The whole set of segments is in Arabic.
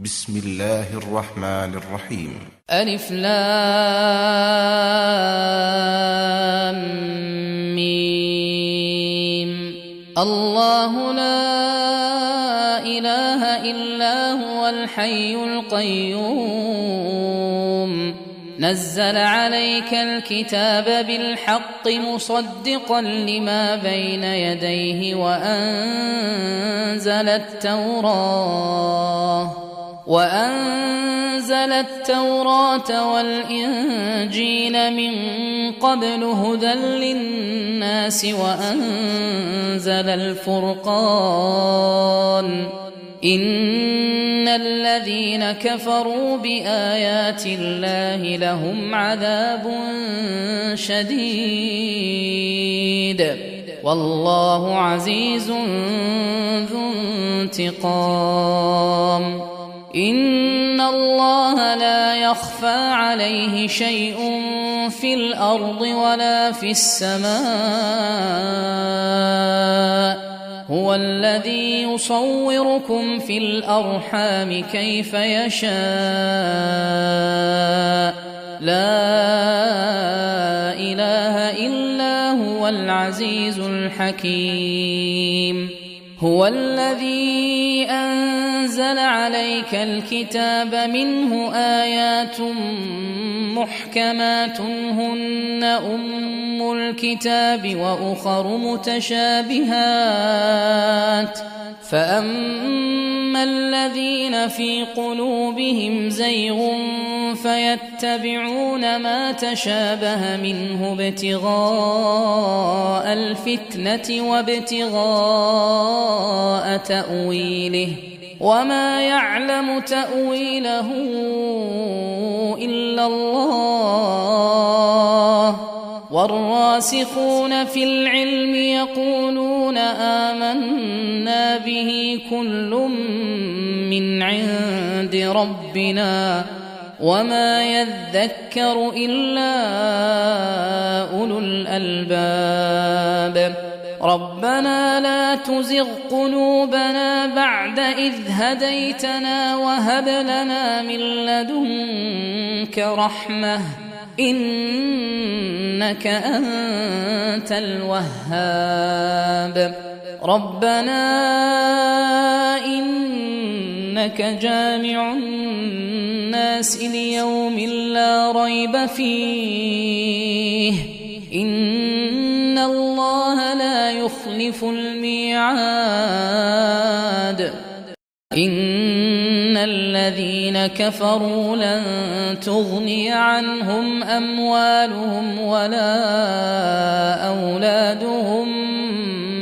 بسم الله الرحمن الرحيم. ألف لام ميم. الله لا إله إلا هو الحي القيوم نزل عليك الكتاب بالحق مصدقا لما بين يديه وأنزل التوراة والإنجيل من قبل هدى للناس وأنزل الفرقان إن الذين كفروا بآيات الله لهم عذاب شديد والله عزيز ذو انتقام. إن الله لا يخفى عليه شيء في الأرض ولا في السماء هو الذي يصوركم في الأرحام كيف يشاء لا إله إلا هو العزيز الحكيم. هو الذي أنزل عليك الكتاب منه آيات محكمات هن أم الكتاب وأخر متشابهات فأما الذين في قلوبهم زيغ فيتبعون ما تشابه منه ابتغاء الفتنة وابتغاء تأويله وما يعلم تأويله إلا الله والراسخون في العلم يقولون آمنا به كل من عند ربنا وما يذكر إلا أولو الألباب. ربنا لا تزغ قلوبنا بعد إذ هديتنا وهب لنا من لدنك رحمة إنك أنت الوهاب. ربنا إنك جامع الناس ليوم لا ريب فيه إن الله لا يخلف الميعاد. إن الذين كفروا لن تغني عنهم أموالهم ولا أولادهم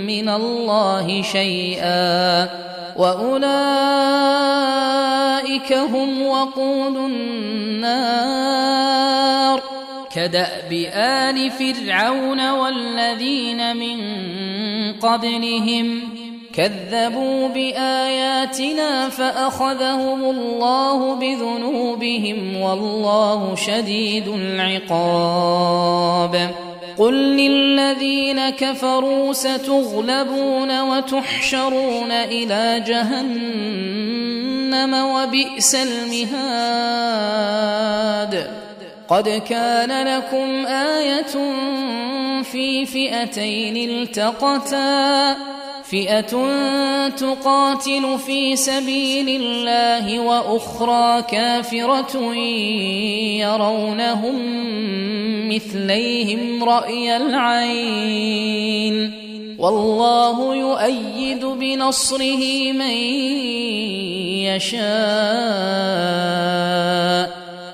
من الله شيئا وأولئك هم وقود النار كدأب آل فرعون والذين من قبلهم كذبوا بآياتنا فأخذهم الله بذنوبهم والله شديد العقاب. قل للذين كفروا ستغلبون وتحشرون إلى جهنم وبئس المهاد. قد كان لكم آية في فئتين التقتا فئة تقاتل في سبيل الله وأخرى كافرة يرونهم مثليهم رأي العين والله يؤيد بنصره من يشاء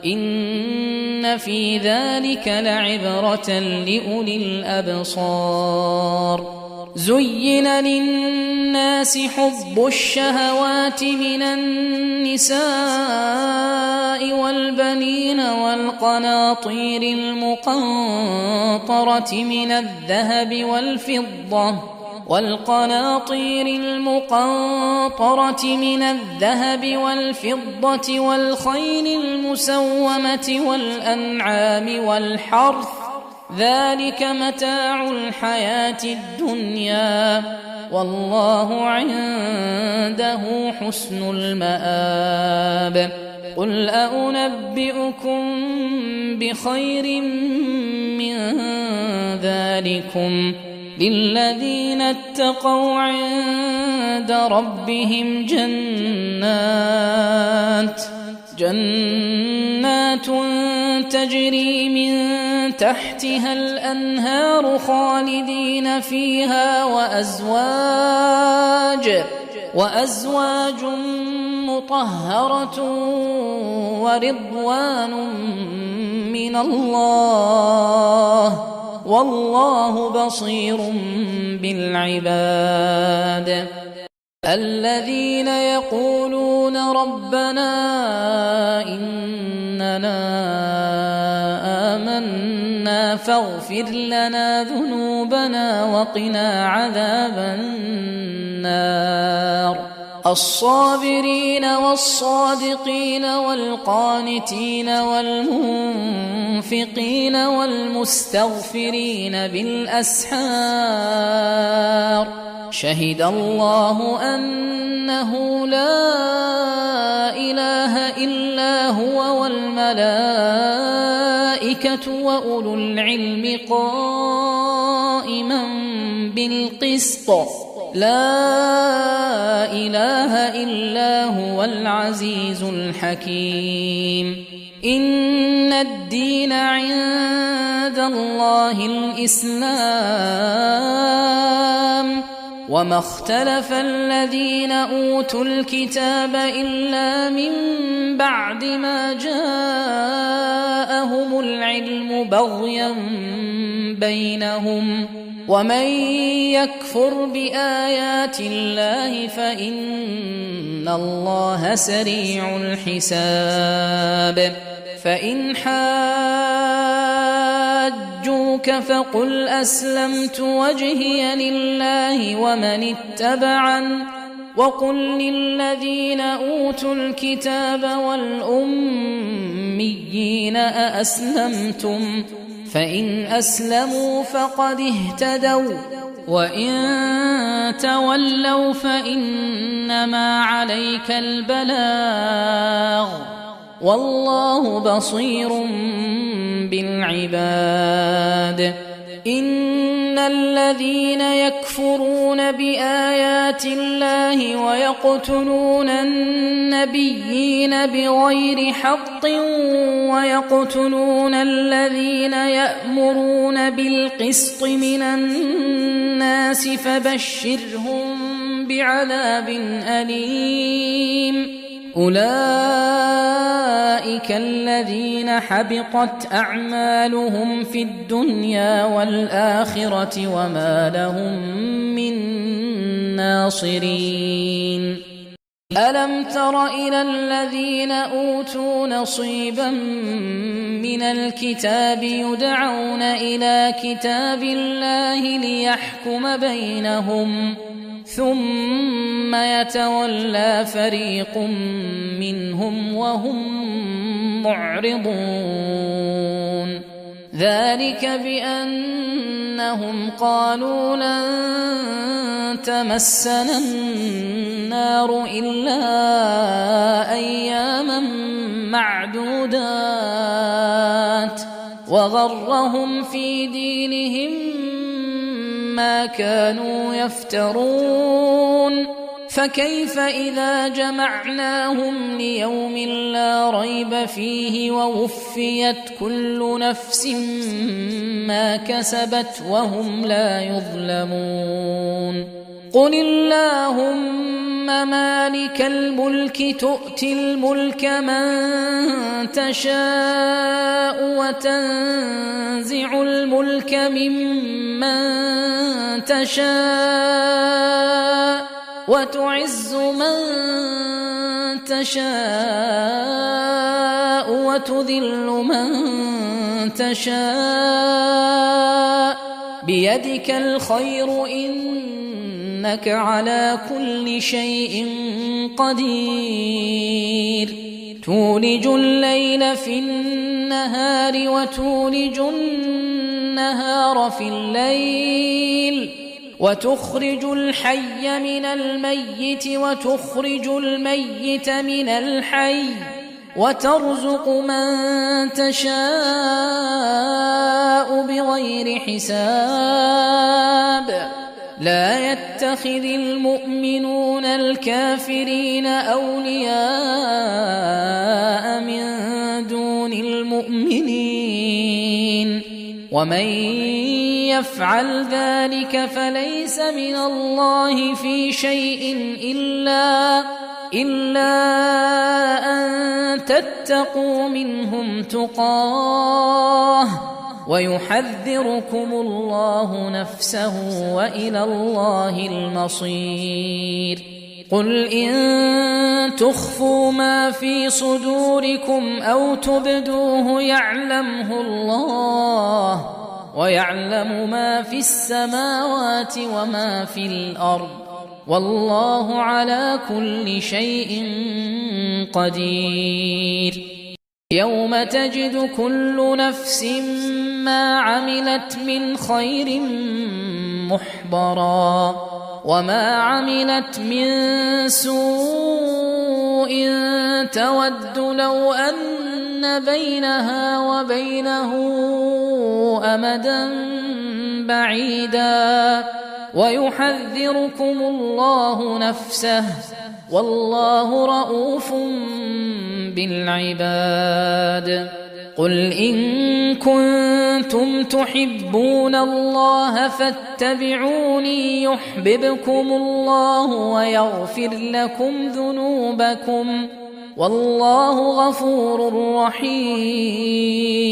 إن في ذلك لعبرة لأولي الأبصار. زين للناس حب الشهوات من النساء والبنين والقناطير المقنطرة من الذهب والفضة والخيل المسومة والأنعام والحرث ذلك متاع الحياة الدنيا والله عنده حسن المآب. قل أنبئكم بخير من ذلكم للذين اتقوا عند ربهم جنات تجري من تحتها الأنهار خالدين فيها وأزواج مطهرة ورضوان من الله والله بصير بالعباد. الذين يقولون ربنا إننا آمنا فاغفر لنا ذنوبنا وقنا عذاب النار. الصابرين والصادقين والقانتين والمنفقين والمستغفرين بالأسحار. شهد الله أنه لا إله إلا هو والملائكة وأولو العلم قائما بالقسط. لا إله إلا هو العزيز الحكيم. إن الدين عند الله الإسلام وما اختلف الذين أوتوا الكتاب إلا من بعد ما جاءهم العلم بغيا بينهم ومن يكفر بآيات الله فإن الله سريع الحساب. فإن حاجوك فقل أسلمت وجهي لله ومن اتبعن وقل للذين أوتوا الكتاب والأميين أأسلمتم فإن أسلموا فقد اهتدوا وإن تولوا فإنما عليك البلاغ والله بصير بالعباد. إن الذين يكفرون بآيات الله ويقتلون النبيين بغير حق ويقتلون الذين يأمرون بالقسط من الناس فبشرهم بعذاب أليم. أولئك الذين حبطت أعمالهم في الدنيا والآخرة وما لهم من ناصرين. ألم تر إلى الذين أوتوا نصيبا من الكتاب يدعون إلى كتاب الله ليحكم بينهم ثم يتولى فريق منهم وهم معرضون. ذلك بأنهم قالوا لن تمسنا النار إلا أياما معدودات وغرهم في دينهم ما كانوا يفترون. فكيف إذا جمعناهم ليوم لا ريب فيه ووفيت كل نفس ما كسبت وهم لا يظلمون. قل اللهم مالك الملك تؤتي الملك من تشاء وتنزع الملك ممن تشاء وتعز من تشاء وتذل من تشاء بيدك الخير إنك على كل شيء قدير. تولج الليل في النهار وتولج النهار في الليل وتخرج الحي من الميت وتخرج الميت من الحي وترزق من تشاء بغير حساب لا يتخذ المؤمنون الكافرين أولياء من دون المؤمنين ومن يفعل ذلك فليس من الله في شيء إلا أن تتقوا منهم تقاه ويحذركم الله نفسه وإلى الله المصير قل إن تخفوا ما في صدوركم أو تبدوه يعلمه الله ويعلم ما في السماوات وما في الأرض والله على كل شيء قدير يوم تجد كل نفس ما عملت من خير محضرا وما عملت من سوء تود لو أن بينها وبينه أمدا بعيدا ويحذركم الله نفسه والله رؤوف بالعباد قل إن كنتم تحبون الله فاتبعوني يحببكم الله ويغفر لكم ذنوبكم والله غفور رحيم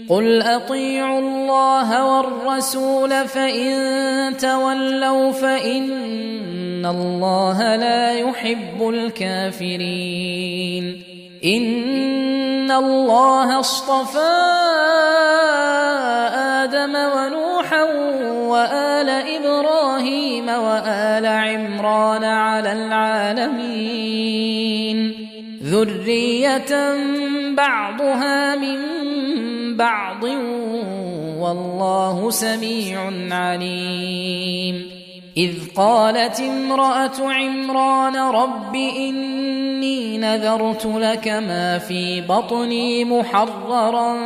قل أطيعوا الله والرسول فإن تولوا فإن الله لا يحب الكافرين إن الله اصطفى آدم ونوحا وآل إبراهيم وآل عمران على العالمين ذرية بعضها من بعض والله سميع عليم إذ قالت امرأة عمران رب إني نذرت لك ما في بطني محررا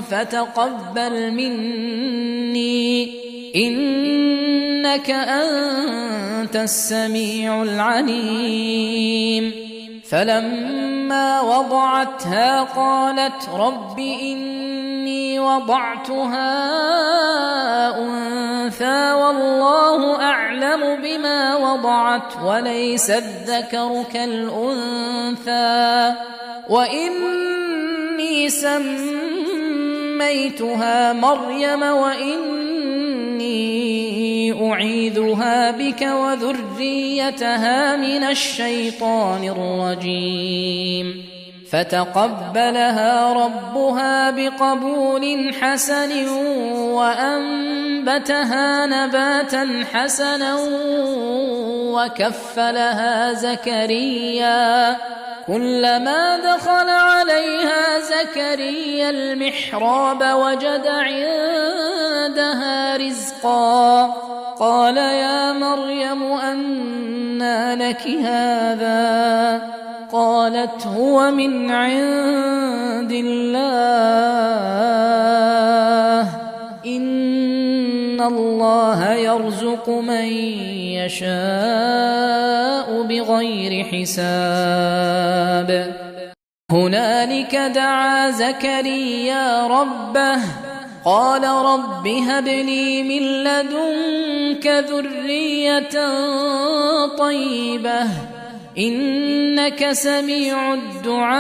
فتقبل مني إنك أنت السميع العليم فلما وضعتها قالت رب إني وضعتها أنثى والله أعلم بما وضعت وليس الذكر كالأنثى وإني سميتها مريم وإني أعيذها بك وذريتها من الشيطان الرجيم فتقبلها ربها بقبول حسن وأنبتها نباتا حسنا وكفلها زكريا كلما دخل عليها زكريا المحراب وجد عندها رزقا قال يا مريم أنى لك هذا قالت هو من عند الله إن الله يرزق من يشاء بغير حساب هنالك دعا زكريا ربه قال رب هب لي من لدنك ذرية طيبة إنك سميع الدعاء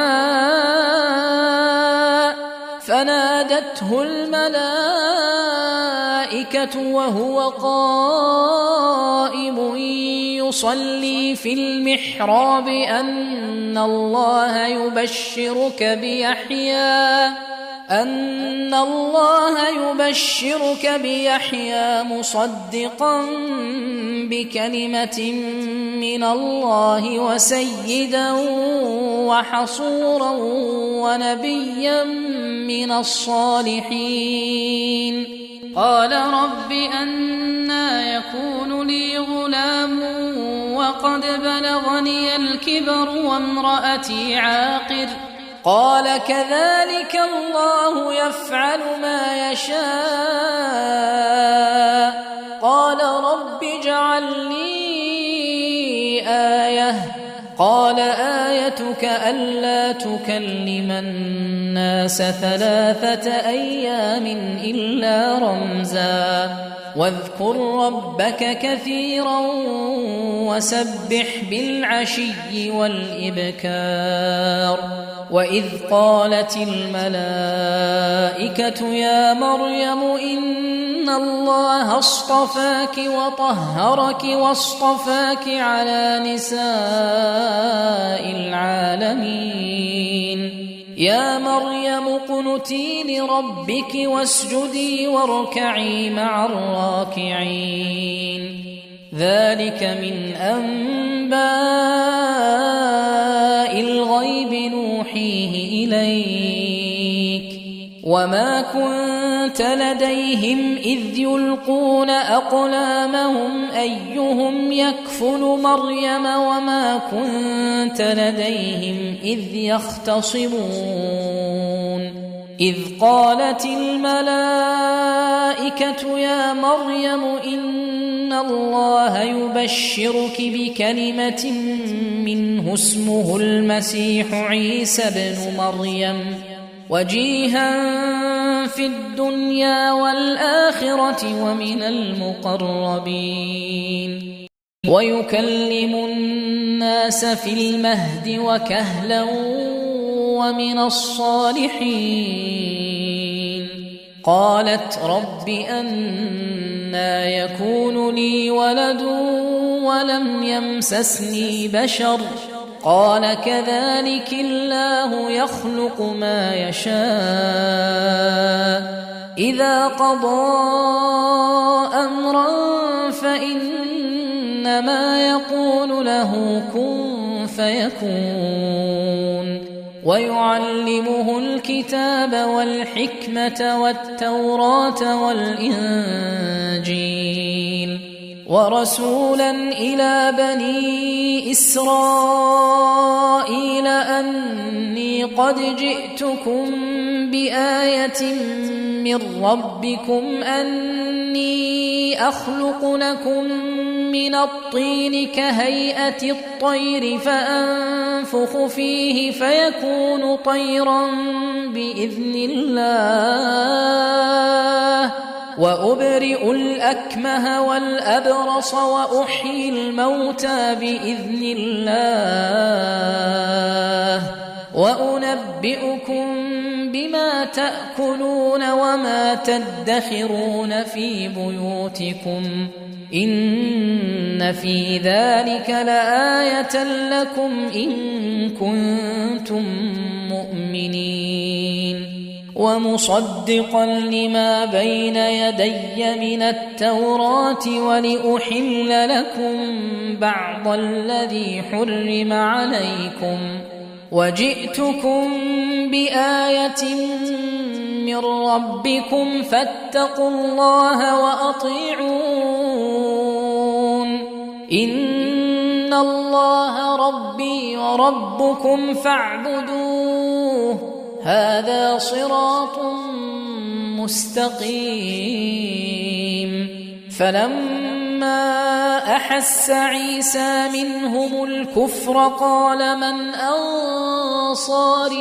فنادته الملائكة وهو قائم يصلي في المحراب أن الله يبشرك بيحيى مصدقا بكلمة من الله وسيدا وحصورا ونبيا من الصالحين قال رب أنى يكون لي غلام وقد بلغني الكبر وامرأتي عاقر قال كذلك الله يفعل ما يشاء قال رب اجعل لي آية قال آيتك ألا تكلم الناس 3 أيام إلا رمزا واذكر ربك كثيرا وسبح بالعشي والإبكار وإذ قالت الملائكة يا مريم إن الله اصطفاك وطهرك واصطفاك على نساء العالمين يا مريم اقنتي لربك واسجدي واركعي مع الراكعين ذلك من أنباء الغيب نوحيه إليك وما كنت لديهم إذ يلقون أقلامهم أيهم يكفل مريم وما كنت لديهم إذ يختصمون إذ قالت الملائكة يا مريم إن الله يبشرك بكلمة منه اسمه المسيح عيسى ابن مريم وجيها في الدنيا والآخرة ومن المقربين ويكلم الناس في المهد وكهلا ومن الصالحين قالت رب أنى يكون لي ولد ولم يمسسني بشر قال كذلك الله يخلق ما يشاء إذا قضى أمرا فإنما يقول له كن فيكون ويعلمه الكتاب والحكمة والتوراة والإنجيل ورسولا إلى بني إسرائيل أني قد جئتكم بآية من ربكم أني أخلق لكم من الطين كهيئة الطير فأنفخ فيه فيكون طيرا بإذن الله وأبرئ الأكمه والأبرص وأحيي الموتى بإذن الله وأنبئكم بما تأكلون وما تدخرون في بيوتكم إن في ذلك لآية لكم إن كنتم مؤمنين ومصدقا لما بين يدي من التوراة ولأحل لكم بعض الذي حرم عليكم وجئتكم بآية من ربكم فاتقوا الله وأطيعون إن الله ربي وربكم فاعبدوه هذا صراط مستقيم فلما أحس عيسى منهم الكفر قال من أنصاري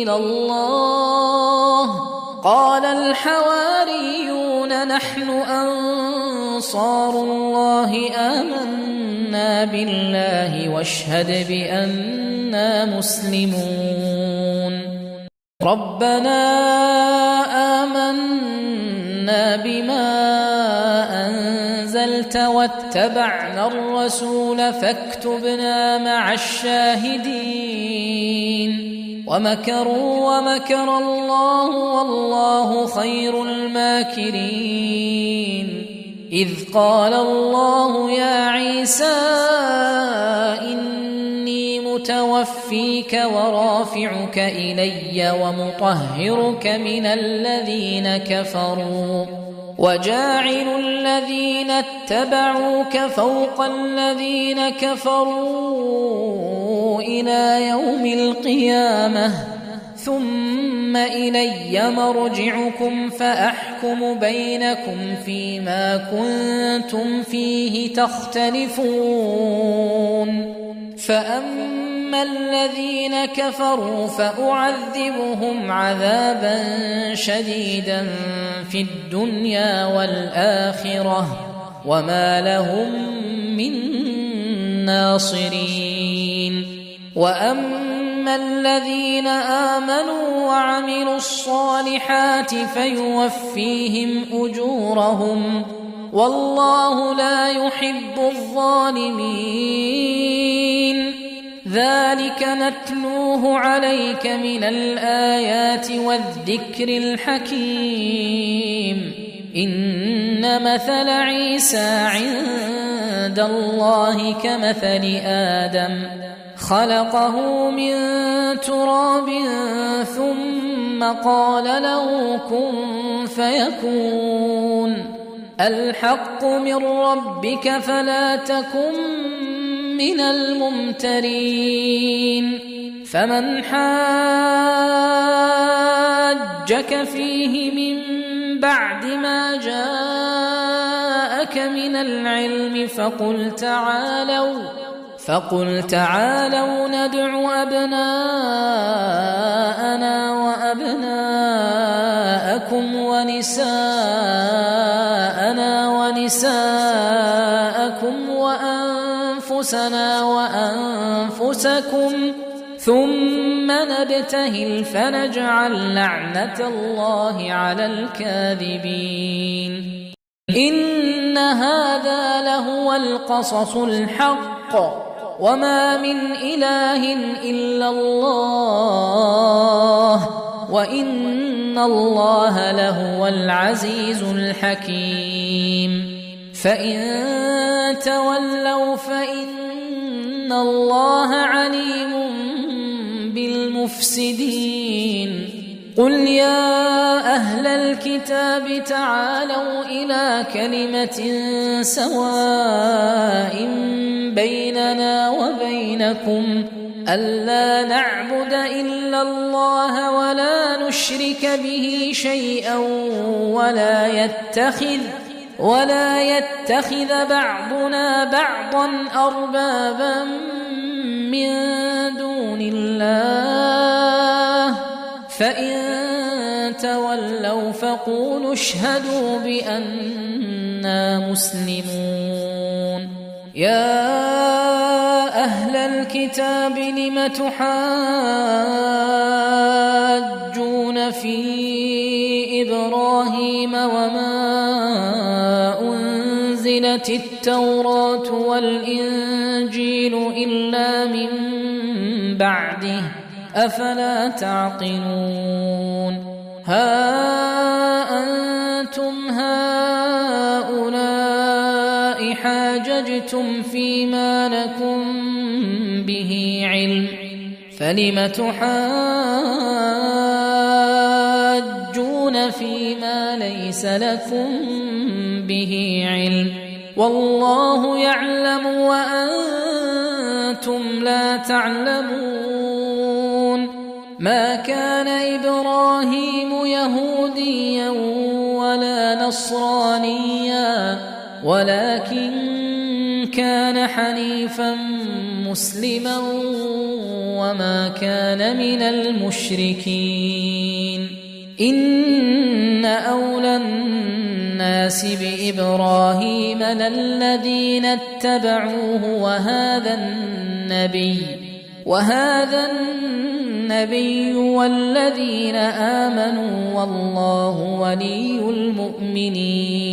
إلى الله قال الحواريون نحن أنصار الله آمنا بالله واشهد بأننا مسلمون ربنا آمنا بما أنزلت واتبعنا الرسول فاكتبنا مع الشاهدين ومكروا ومكر الله والله خير الماكرين إذ قال الله يا عيسى إني متوفيك ورافعك إلي ومطهرك من الذين كفروا وجاعل الذين اتبعوك فوق الذين كفروا إلى يوم القيامة ثم إلي مرجعكم فأحكم بينكم فيما كنتم فيه تختلفون فأما الذين كفروا فأعذبهم عذابا شديدا في الدنيا والآخرة وما لهم من ناصرين وأما الذين آمنوا وعملوا الصالحات فيوفيهم أجورهم والله لا يحب الظالمين ذلك نتلوه عليك من الآيات والذكر الحكيم إن مثل عيسى عند الله كمثل آدم خلقه من تراب ثم قال له كن فيكون الحق من ربك فلا تكن من الممترين فمن حاجك فيه من بعد ما جاءك من العلم فقل تعالوا ندع أبناءنا وأبناءكم ونساءنا ونساءكم وأنفسنا وأنفسكم ثم نبتهل فنجعل لعنة الله على الكاذبين إن هذا لهو القصص الحق وما من إله إلا الله وإن الله لهو العزيز الحكيم فإن تولوا فإن الله عليم بالمفسدين قل يا أهل الكتاب تعالوا إلى كلمة سواء بيننا وبينكم ألا نعبد إلا الله ولا نشرك به شيئا ولا يتخذ بعضنا بعضا أربابا من دون الله فإن تولوا فقولوا اشهدوا بأننا مسلمون يا أهل الكتاب لم تحاجون في إبراهيم وما أنزلت التوراة والإنجيل إلا من بعده أفلا تعقلون ها أنتم هؤلاء حاججتم فيما لكم به علم فلم تحاجون فيما ليس لكم به علم والله يعلم وأنتم لا تعلمون ما كان إبراهيم يهوديا ولا نصرانيا ولكن كان حنيفا مسلما وما كان من المشركين إن أولى الناس بإبراهيم للذين اتبعوه وهذا النبي والذين آمنوا والله ولي المؤمنين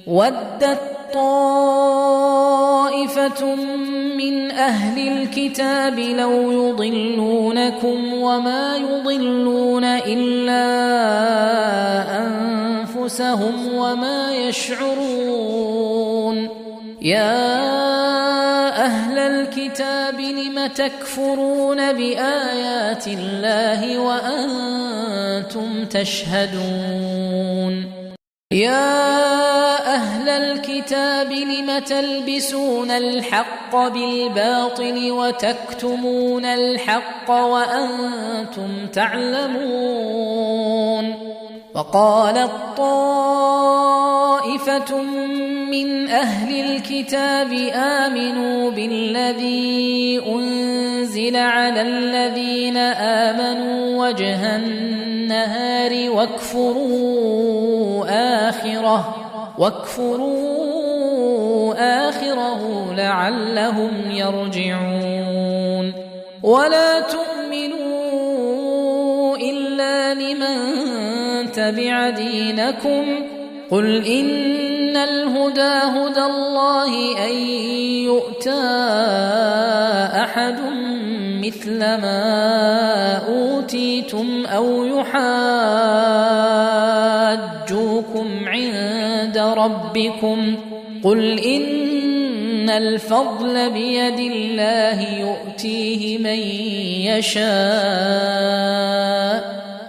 ودت طائفة من أهل الكتاب لو يضلونكم وما يضلون إلا أنفسهم وما يشعرون يا أهل الكتاب لم لم تكفرون بآيات الله وأنتم تشهدون يا أهل الكتاب لم تلبسون الحق بالباطل وتكتمون الحق وأنتم تعلمون وقالت طائفة من أهل الكتاب آمنوا بالذي أنزل على الذين آمنوا وجه النهار واكفروا آخره لعلهم يرجعون ولا تؤمنوا إلا لمن تبع دينكم قل إن الهدى هدى الله أن يؤتى أحد مثل ما أوتيتم أو يحاجوكم عند ربكم قل إن الفضل بيد الله يؤتيه من يشاء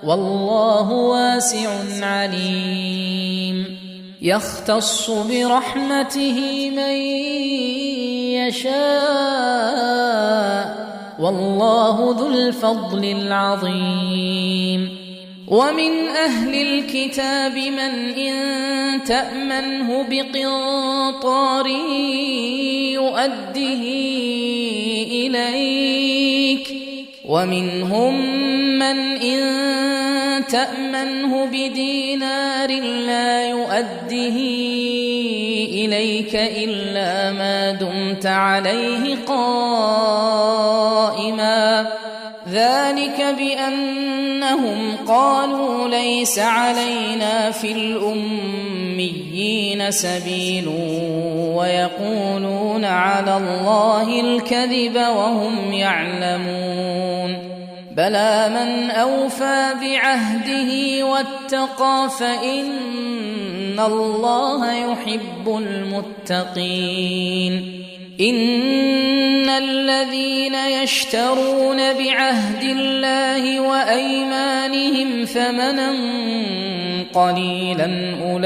والله واسع عليم يختص برحمته من يشاء والله ذو الفضل العظيم ومن أهل الكتاب من إن تأمنه بقنطار يؤده إليك ومنهم من إن تأمنه بدينار لا يؤده إليك إلا ما دمت عليه قائما ذلك بأنهم قالوا ليس علينا في الأميين سبيل ويقولون على الله الكذب وهم يعلمون بلى من أوفى بعهده واتقى فإن الله يحب المتقين إن الذين يشترون بعهد الله وأيمانهم ثمنا قليلا أولئك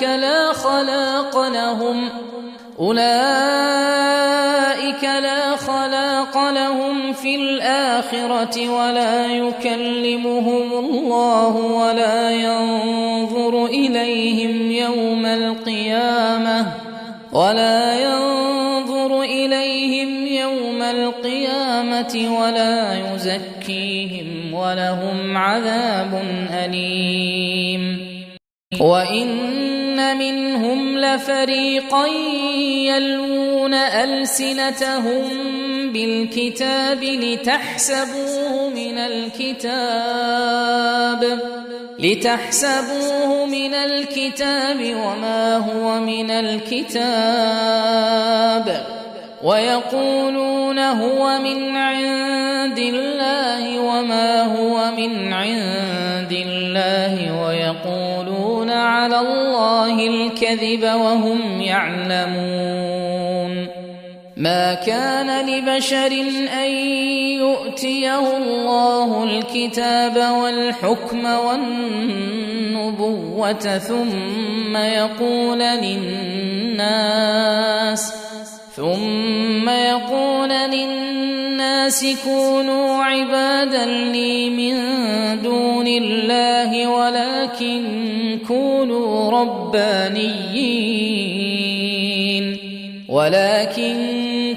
لا خلاق لهم في الآخرة ولا يكلمهم الله ولا ينظر إليهم يوم القيامة ولا يزكيهم ولهم عذاب أليم وإن منهم لفريقا يلوون ألسنتهم بالكتاب لتحسبوه من الكتاب وما هو من الكتاب ويقولون هو من عند الله وما هو من عند الله ويقولون على الله الكذب وهم يعلمون ما كان لبشر أن يؤتيه الله الكتاب والحكم والنبوة ثم يقول للناس كونوا عبادا لي من دون الله ولكن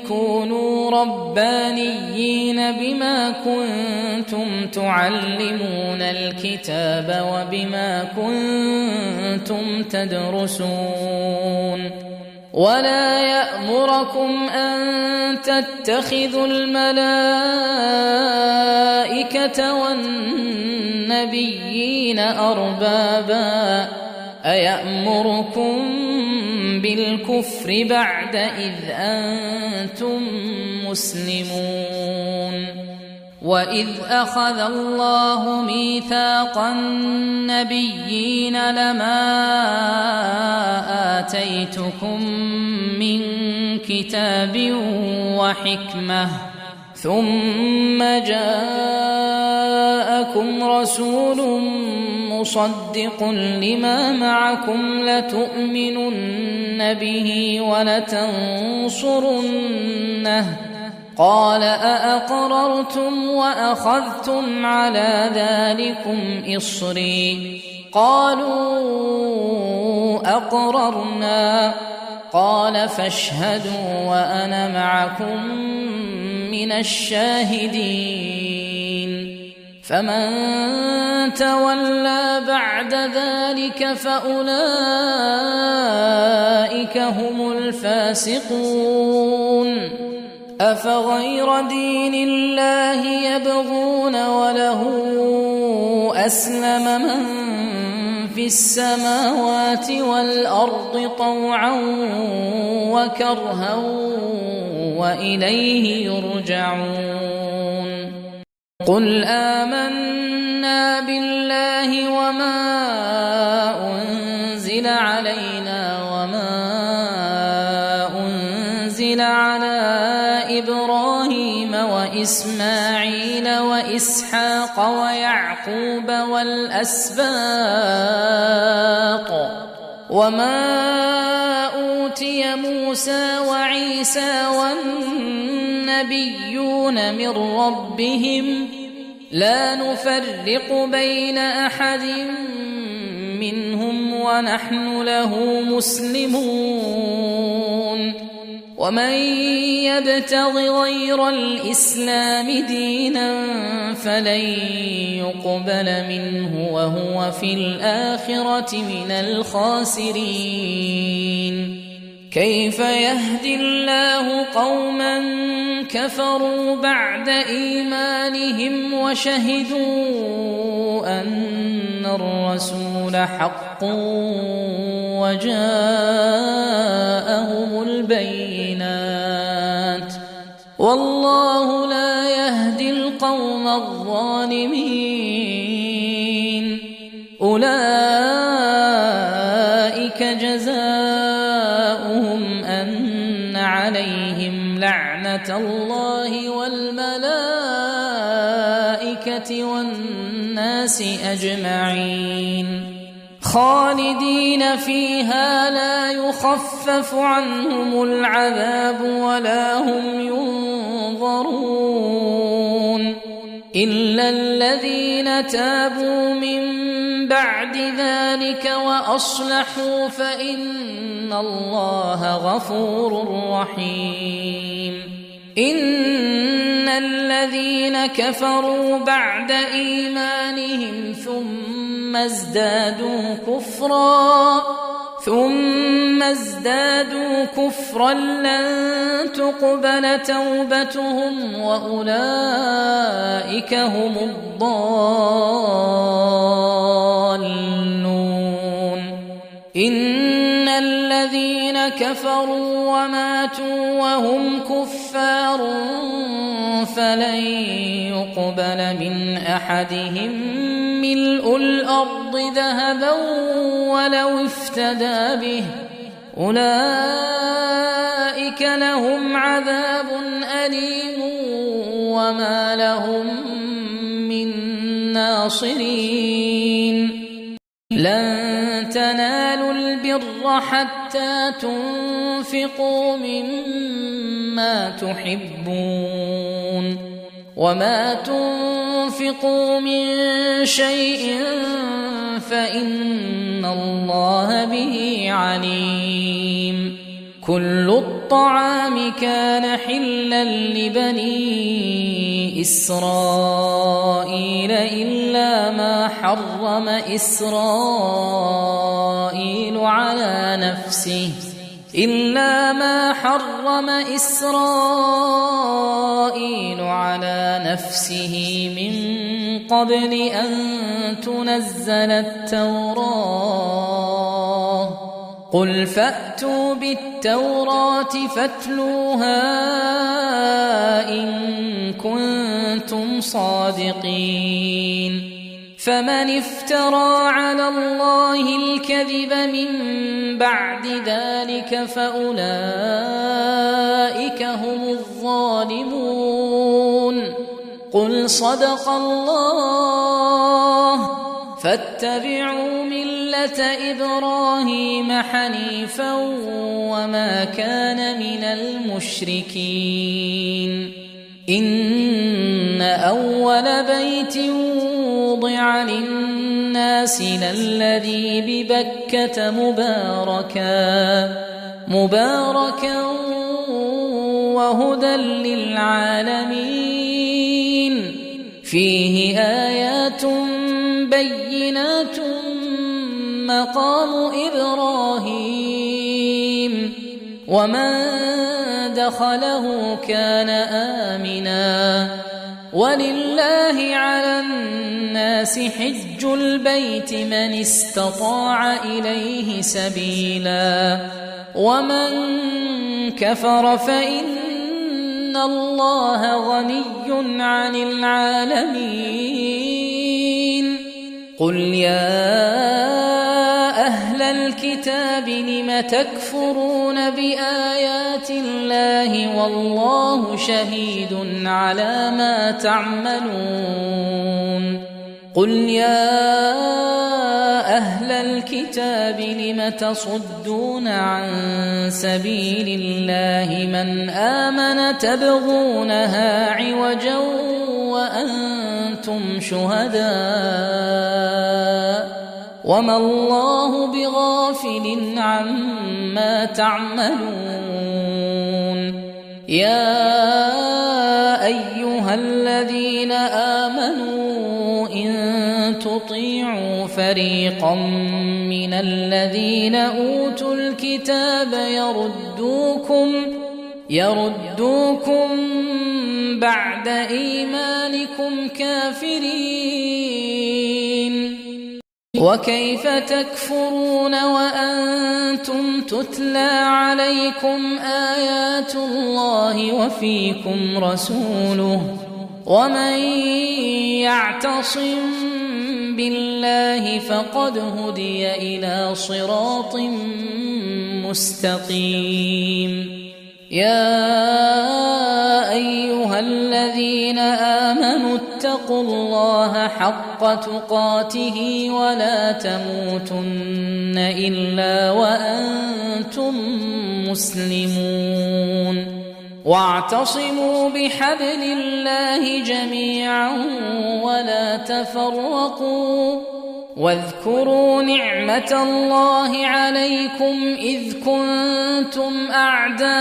كونوا ربانيين بما كنتم تعلمون الكتاب وبما كنتم تدرسون ولا يأمركم أن تتخذوا الملائكة والنبيين أربابا أيأمركم بالكفر بعد إذ أنتم مسلمون وإذ أخذ الله ميثاق النبيين لما آتيتكم من كتاب وحكمة ثم جاءكم رسول مصدق لما معكم لتؤمنن به ولتنصرنه قال أأقررتم وأخذتم على ذلكم إصري قالوا أقررنا قال فاشهدوا وأنا معكم من الشاهدين فمن تولى بعد ذلك فأولئك هم الفاسقون أفغير دين الله يبغون وله أسلم من في السماوات والأرض طوعا وكرها وإليه يرجعون قل آمنا بالله وما أنزل علينا وما أنزل على إبراهيم وإسماعيل وإسحاق ويعقوب والأسباط وما أوتي موسى وعيسى والنبيون من ربهم لا نفرق بين أحد منهم ونحن له مسلمون ومن يبتغ غير الإسلام دينا فلن يقبل منه وهو في الآخرة من الخاسرين كيف يهدي الله قوما كفروا بعد إيمانهم وشهدوا أن الرسول حق وجاءهم البينات والله لا يهدي القوم الظالمين أولئك جزاؤهم أن عليهم لعنة الله والملائكة والناس أجمعين خالدين فيها لا يخفف عنهم العذاب ولا هم ينظرون إلا الذين تابوا من بعد ذلك وأصلحوا فإن الله غفور رحيم إن الذين كفروا بعد إيمانهم ثم ازدادوا كفرا لن تقبل توبتهم وأولئك هم الضالون إن الذين كفروا وماتوا وهم كفار فلن يقبل من أحدهم ملء الأرض ذهبا ولو افتدى به أولئك لهم عذاب أليم وما لهم من ناصرين لن تنالوا البر حتى تنفقوا مما تحبون وما تنفقوا من شيء فإن الله به عليم كل الطعام كان حلا لبني إسرائيل إلا ما حرم إسرائيل على نفسه من قبل أن تنزل التوراة قل فأتوا بالتوراة فاتلوها إن كنتم صادقين فمن افترى على الله الكذب من بعد ذلك فأولئك هم الظالمون قل صدق الله فاتبعوا ملة إبراهيم حنيفا وما كان من المشركين إن أول بيت وضع للناس للذي ببكة مباركا وهدى للعالمين فيه آيات بينات مقام إبراهيم ومن دخله كان آمنا ولله على الناس حج البيت من استطاع إليه سبيلا ومن كفر فإن الله غني عن العالمين قل يا أهل الكتاب لم تكفرون بآيات الله والله شهيد على ما تعملون قل يا أهل الكتاب لم تصدون عن سبيل الله من آمن تبغونها عوجا وأنتم شهداء وما الله بغافل عما تعملون يا أيها الذين آمنوا إن تطيعوا فريقا من الذين أوتوا الكتاب يردوكم بعد إيمانكم كافرين وكيف تكفرون وأنتم تتلى عليكم آيات الله وفيكم رسوله ومن يعتصم بالله فقد هدي إلى صراط مستقيم يا أيها الذين آمنوا اتقوا الله حق تقاته ولا تموتن إلا وأنتم مسلمون واعتصموا بحبل الله جميعا ولا تفرقوا واذكروا نعمة الله عليكم إذ كنتم أعداء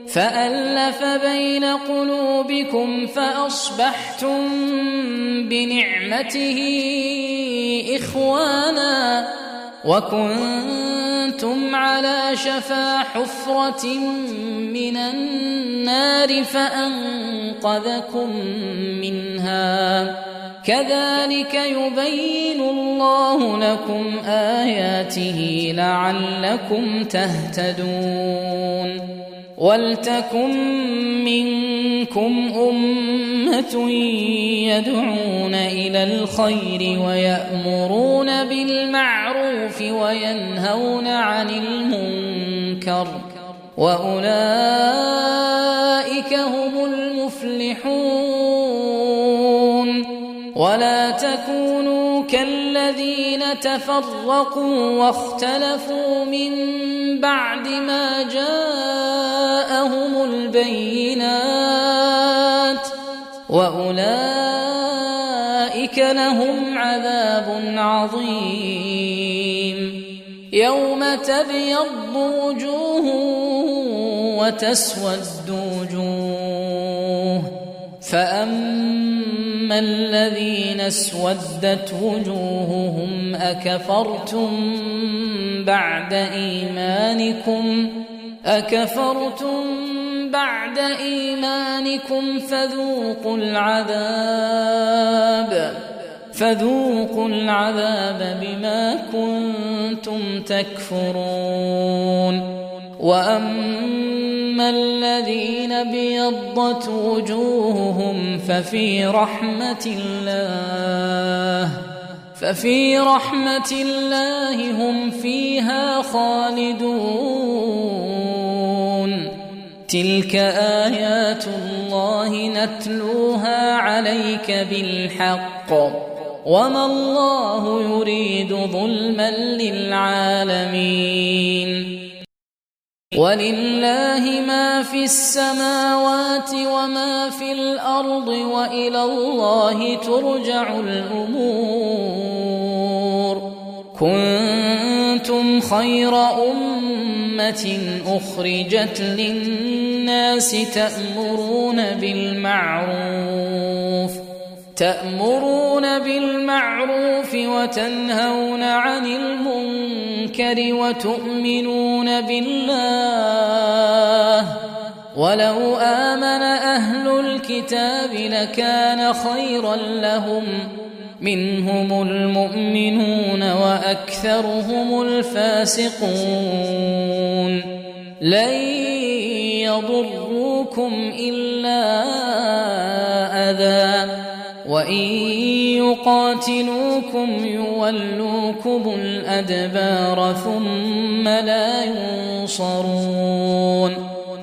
فألف بين قلوبكم فأصبحتم بنعمته إخوانا وكنتم على شفا حفرة من النار فأنقذكم منها كذلك يبين الله لكم آياته لعلكم تهتدون ولتكن منكم أمة يدعون إلى الخير ويأمرون بالمعروف وينهون عن المنكر وأولئك هم المفلحون ولا تكونوا كالذين تفرقوا واختلفوا من بعد ما جاءهم البينات وأولئك لهم عذاب عظيم يوم تبيض وجوه وتسود وجوه فأما الذين اسودت وجوههم أكفرتم بعد إيمانكم فذوقوا العذاب بما كنتم تكفرون وأما الذين ابيضت وجوههم ففي رحمة الله هم فيها خالدون. تلك آيات الله نتلوها عليك بالحق وما الله يريد ظلما للعالمين. ولله ما في السماوات وما في الأرض وإلى الله ترجع الأمور. كنتم خير أمة أخرجت للناس تأمرون بالمعروف وتنهون عن المنكر وتؤمنون بالله. ولو آمن أهل الكتاب لكان خيرا لهم منهم المؤمنون وأكثرهم الفاسقون. لن يضروكم إلا أذى وإن يقاتلوكم يولوكم الأدبار ثم لا ينصرون.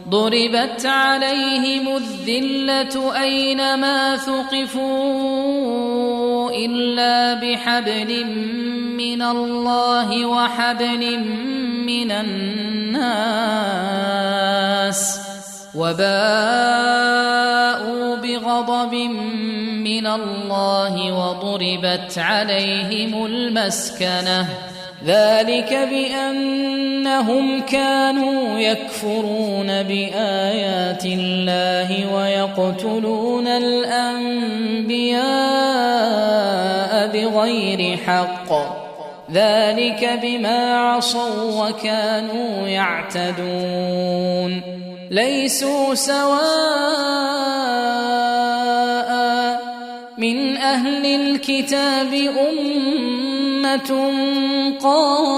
ضربت عليهم الذلة أينما ثقفوا إلا بحبل من الله وحبل من الناس وباءوا بغضب من الله وضربت عليهم المسكنة. ذلك بأنهم كانوا يكفرون بآيات الله ويقتلون الأنبياء بغير حق. ذلك بما عصوا وكانوا يعتدون. ليسوا سواء من أهل الكتاب أمة قائمة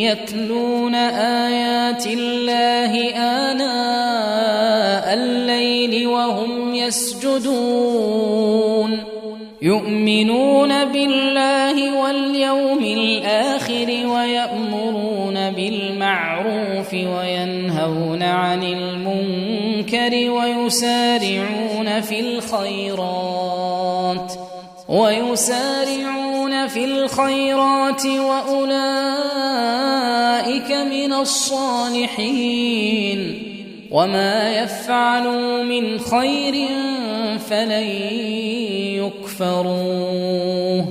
يتلون آيات الله آناء الليل وهم يسجدون يؤمنون بالله واليوم الآخر ويأمرون بالمعروف وينهون عن المنكر ويسارعون في الخيرات وأولئك من الصالحين. وما يفعلوا من خير فلن يكفروه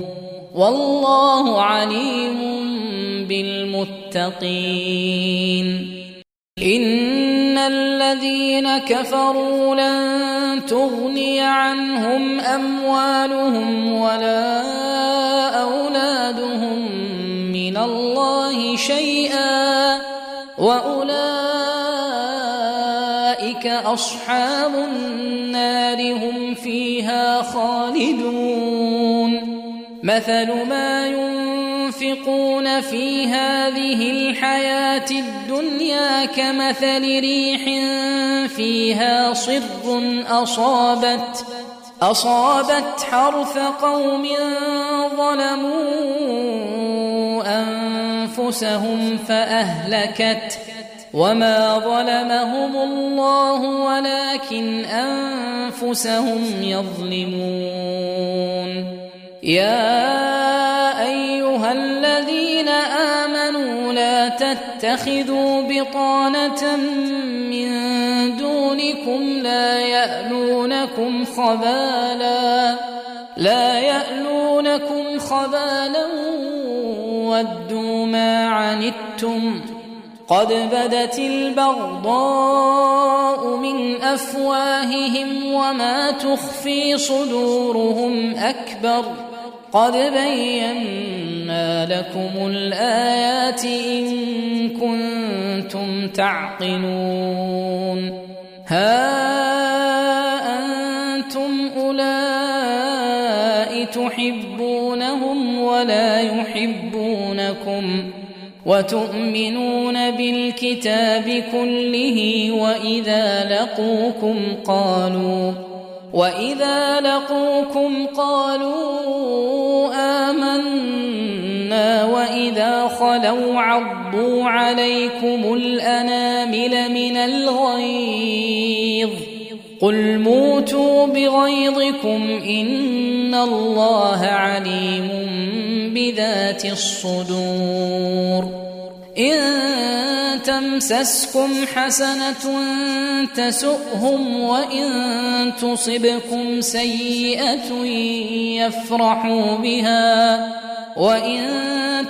والله عليم بالمتقين. إن الذين كفروا لن تغني عنهم أموالهم ولا أولادهم من الله شيئا وأولئك أصحاب النار هم فيها خالدون. مثل ما ينفقون في هذه الحياة الدنيا كمثل ريح فيها صر أصابت حرث قوم ظلموا أنفسهم فأهلكت وما ظلمهم الله ولكن أنفسهم يظلمون. يا أيها الذين آمنوا لا تتخذوا بطانة من دونكم لا يألونكم خبالا ودوا ما عنتم قد بدت البغضاء من أفواههم وما تخفي صدورهم أكبر. قد بينا لكم الآيات إن كنتم تعقلون. ها أنتم أولئك تحبونهم ولا يحبونكم وتؤمنون بالكتاب كله وإذا لقوكم قالوا آمنا وإذا خلوا عضوا عليكم الأنامل من الغيظ قل موتوا بغيظكم إن الله عليم بذات الصدور إن تمسسكم حسنة تسؤهم وإن تصبكم سيئة يفرحوا بها وإن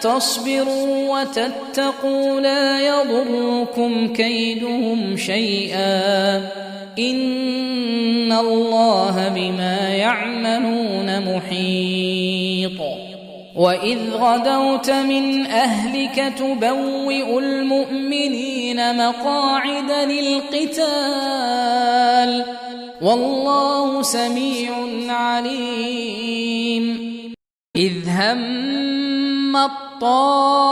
تصبروا وتتقوا لا يضركم كيدهم شيئا إن الله بما يعملون محيط وإذ غدوت من أهلك تبوئ المؤمنين مقاعد للقتال والله سميع عليم إذ هم الطائفتان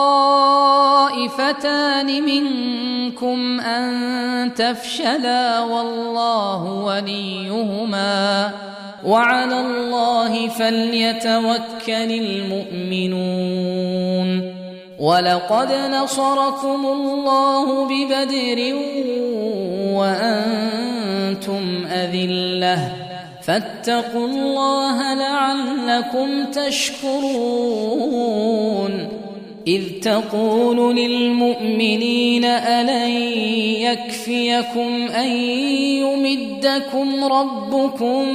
منكم أن تفشلا والله وليهما وعلى الله فليتوكل المؤمنون ولقد نصركم الله ببدر وأنتم أذلة فاتقوا الله لعلكم تشكرون إذ تقول للمؤمنين ألن يكفيكم أن يمدكم ربكم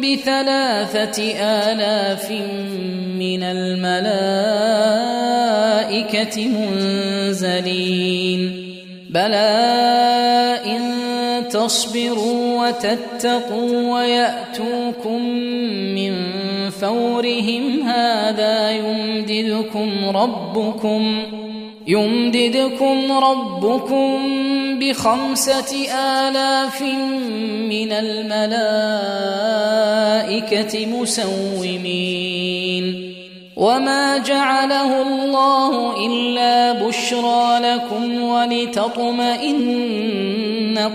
ب3,000 من الملائكة منزلين بلى إن تصبروا وتتقوا ويأتوكم من فورهم هذا يمددكم ربكم ب5,000 من الملائكة مسومين وما جعله الله إلا بشرى لكم ولتطمئن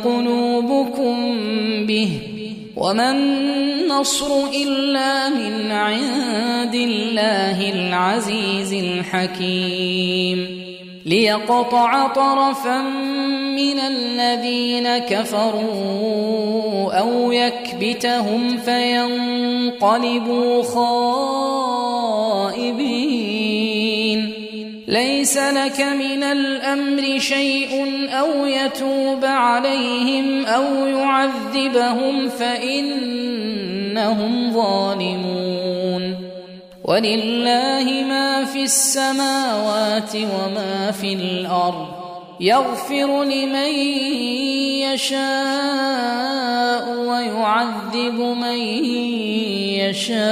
قلوبكم به وما النصر إلا من عند الله العزيز الحكيم ليقطع طرفا من الذين كفروا أو يكبتهم فينقلبوا خائبين ليس لك من الأمر شيء أو يتوب عليهم أو يعذبهم فإنهم ظالمون ولله ما في السماوات وما في الأرض يغفر لمن يشاء ويعذب من يشاء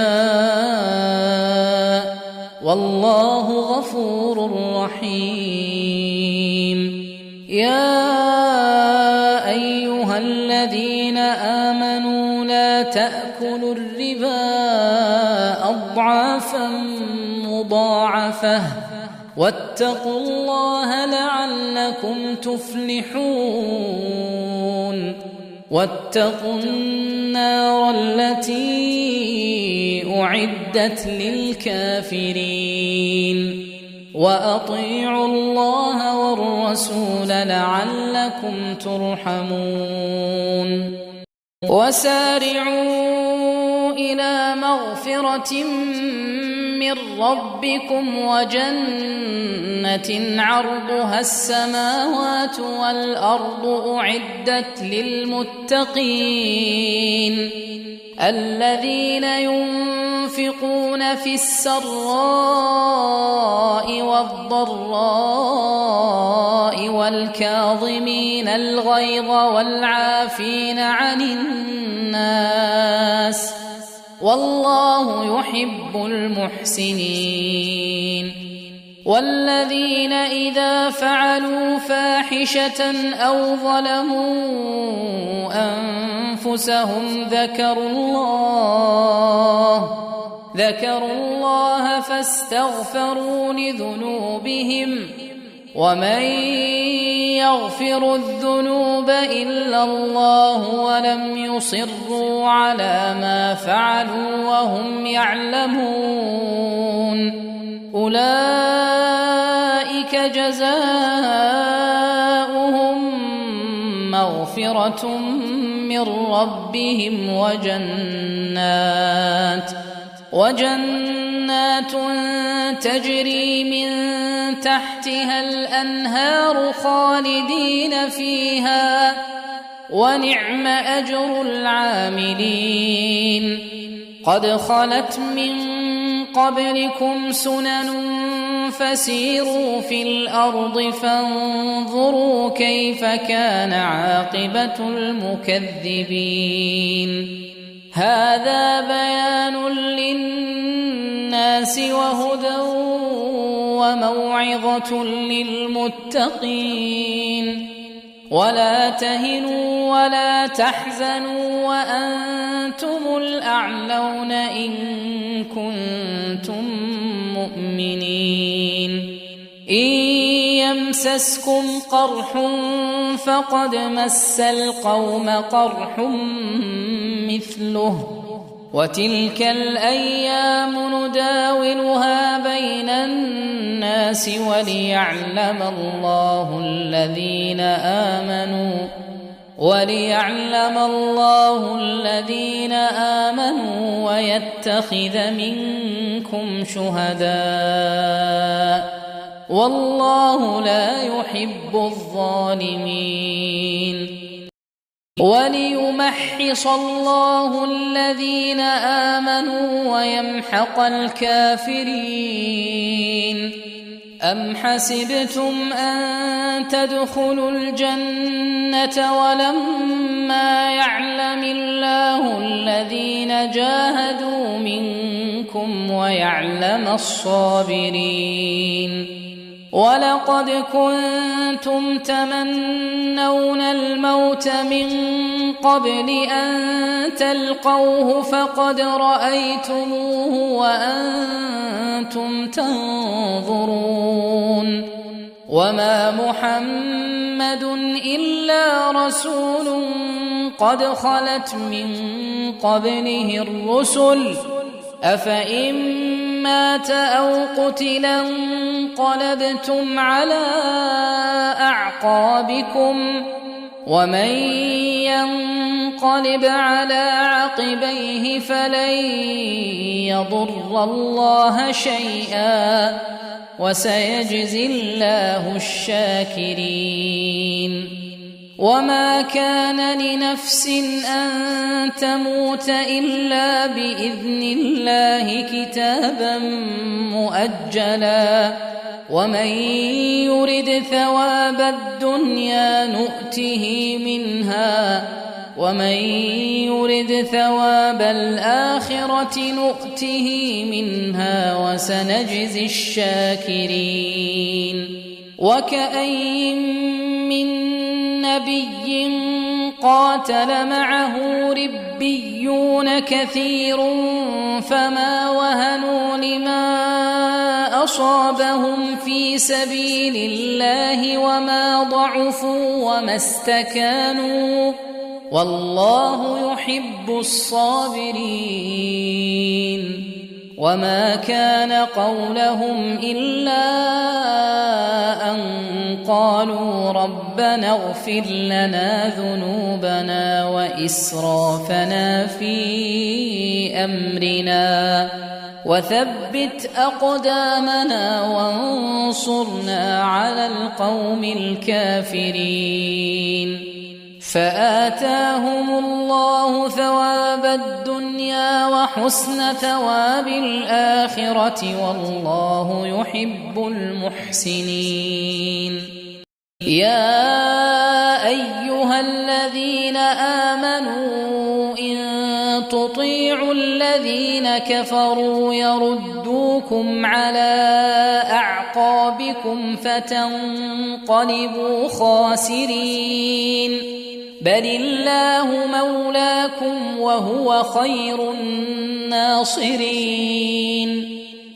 والله غفور رحيم يا أيها الذين آمنوا لا تأكلوا الربا أضعافا مضاعفة واتقوا الله لعلكم تفلحون واتقوا النار التي أعدت للكافرين وأطيعوا الله والرسول لعلكم ترحمون وسارعوا إلى مغفرة من ربكم وجنة عرضها السماوات والأرض أعدت للمتقين الذين ينفقون في السراء والضراء والكاظمين الغيظ والعافين عن الناس والله يحب المحسنين والذين إذا فعلوا فاحشة أو ظلموا أنفسهم ذكروا الله فاستغفروا لذنوبهم ومن يغفر الذنوب إلا الله ولم يصروا على ما فعلوا وهم يعلمون أولئك جزاؤهم مغفرة من ربهم وجنات تجري من تحتها الأنهار خالدين فيها ونعم أجر العاملين قد خلت من قبلكم سنن فسيروا في الأرض فانظروا كيف كان عاقبة المكذبين هذا بيان للناس وهدى وموعظة للمتقين ولا تهنوا ولا تحزنوا وأنتم الأعلون إن كنتم مؤمنين إن يمسسكم قرح فقد مس القوم قرح مثله وتلك الأيام نداولها بين الناس وليعلم الله الذين آمنوا ويتخذ منكم شهداء والله لا يحب الظالمين وليمحص الله الذين آمنوا ويمحق الكافرين أم حسبتم أن تدخلوا الجنة ولما يعلم الله الذين جاهدوا منكم ويعلم الصابرين ولقد كنتم تمنون الموت من قبل أن تلقوه فقد رأيتموه وأنتم تنظرون وما محمد إلا رسول قد خلت من قبله الرسل أفإن مات أو قتلا انقلبتم على أعقابكم ومن ينقلب على عقبيه فلن يضر الله شيئا وسيجزي الله الشاكرين وما كان لنفس أن تموت إلا بإذن الله كتابا مؤجلا ومن يرد ثواب الدنيا نؤته منها ومن يرد ثواب الآخرة نؤته منها وسنجزي الشاكرين وكأين من نبي قاتل معه ربيون كثير فما وهنوا لما أصابهم في سبيل الله وما ضعفوا وما استكانوا والله يحب الصابرين وما كان قولهم إلا أن قالوا ربنا اغفر لنا ذنوبنا وإسرافنا في أمرنا وثبت أقدامنا وانصرنا على القوم الكافرين فآتاهم الله ثواب الدنيا وحسن ثواب الآخرة والله يحب المحسنين يا أيها الذين آمنوا إن تطيعوا الذين كفروا يردوكم على أعقابكم فتنقلبوا خاسرين بل الله مولاكم وهو خير الناصرين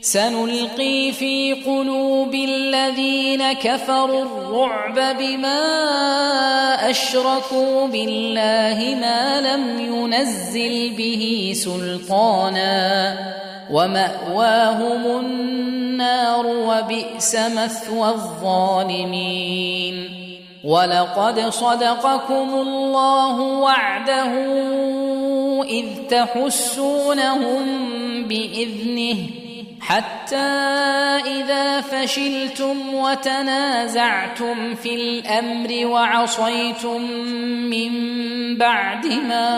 سنلقي في قلوب الذين كفروا الرعب بما أشركوا بالله ما لم ينزل به سلطانا ومأواهم النار وبئس مثوى الظالمين. ولقد صدقكم الله وعده إذ تحسونهم بإذنه حتى إذا فشلتم وتنازعتم في الأمر وعصيتم من بعد ما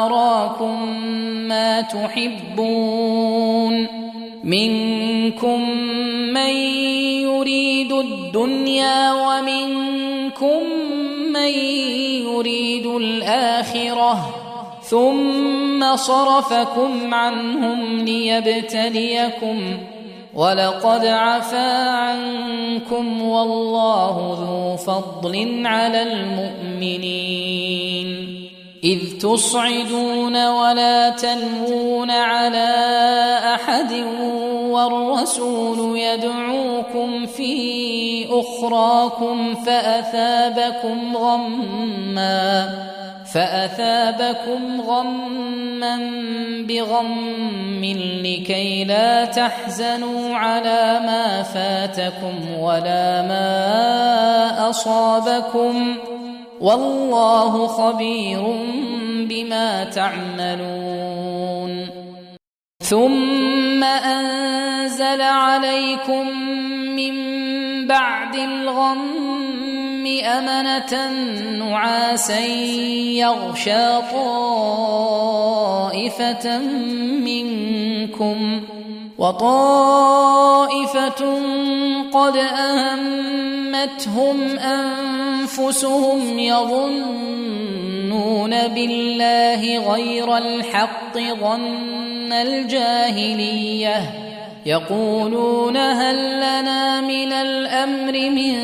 أراكم ما تحبون منكم من يريد الدنيا ومنكم من يريد الآخرة ثم صرفكم عنهم ليبتليكم ولقد عفا عنكم والله ذو فضل على المؤمنين. إذ تصعدون ولا تلوون على أحد والرسول يدعوكم في أخراكم فأثابكم غما بغم لكي لا تحزنوا على ما فاتكم ولا ما أصابكم والله خبير بما تعملون. ثم أنزل عليكم من بعد الغم أمنة نعاسا يغشى طائفة منكم وطائفة قد أهمتهم أنفسهم يظنون بالله غير الحق ظن الجاهلية يقولون هل لنا من الأمر من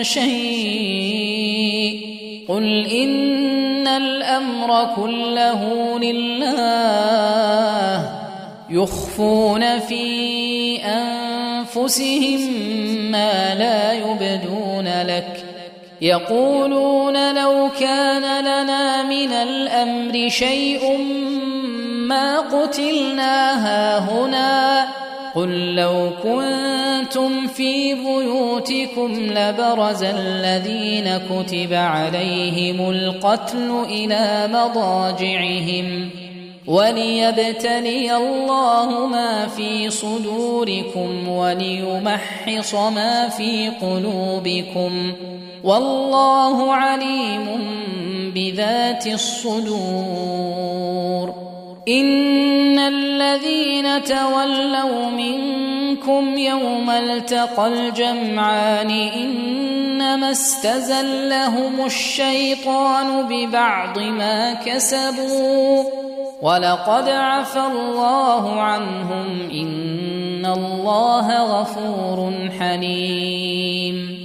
شيء قل إن الأمر كله لله يخفون في أنفسهم ما لا يبدون لك يقولون لو كان لنا من الأمر شيء ما قتلنا هاهنا قل لو كنتم في بيوتكم لبرز الذين كتب عليهم القتل إلى مضاجعهم وليبتلي الله ما في صدوركم وليمحص ما في قلوبكم والله عليم بذات الصدور. إن الذين تولوا منكم يوم التقى الجمعان إنما استزلهم الشيطان ببعض ما كسبوا ولقد عفا الله عنهم إن الله غفور حليم.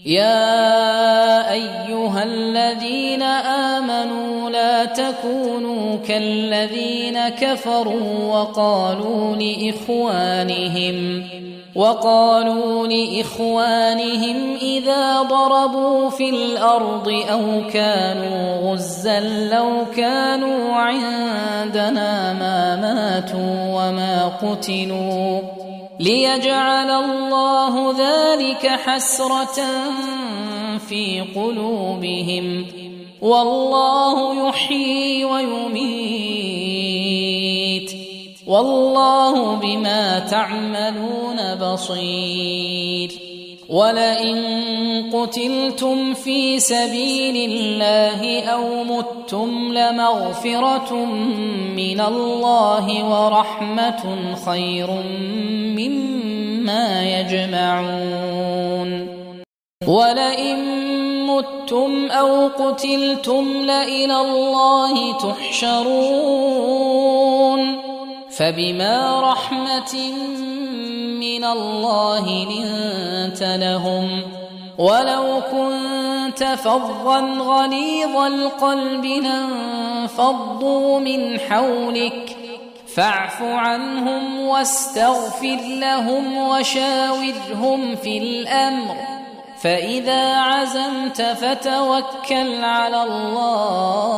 يا أيها الذين آمنوا لا تكونوا كالذين كفروا وقالوا لإخوانهم إذا ضربوا في الأرض أو كانوا غزا لو كانوا عندنا ما ماتوا وما قتلوا ليجعل الله ذلك حسرة في قلوبهم والله يحيي ويميت والله بما تعملون بصير. ولئن قتلتم في سبيل الله أو متم لمغفرة من الله ورحمة خير مما يجمعون. ولئن متم أو قتلتم لإلى الله تحشرون. فبما رحمة من الله لنت لهم ولو كنت فظا غليظ القلب لانفضوا من حولك فاعف عنهم واستغفر لهم وشاورهم في الأمر، فإذا عزمت فتوكل على الله،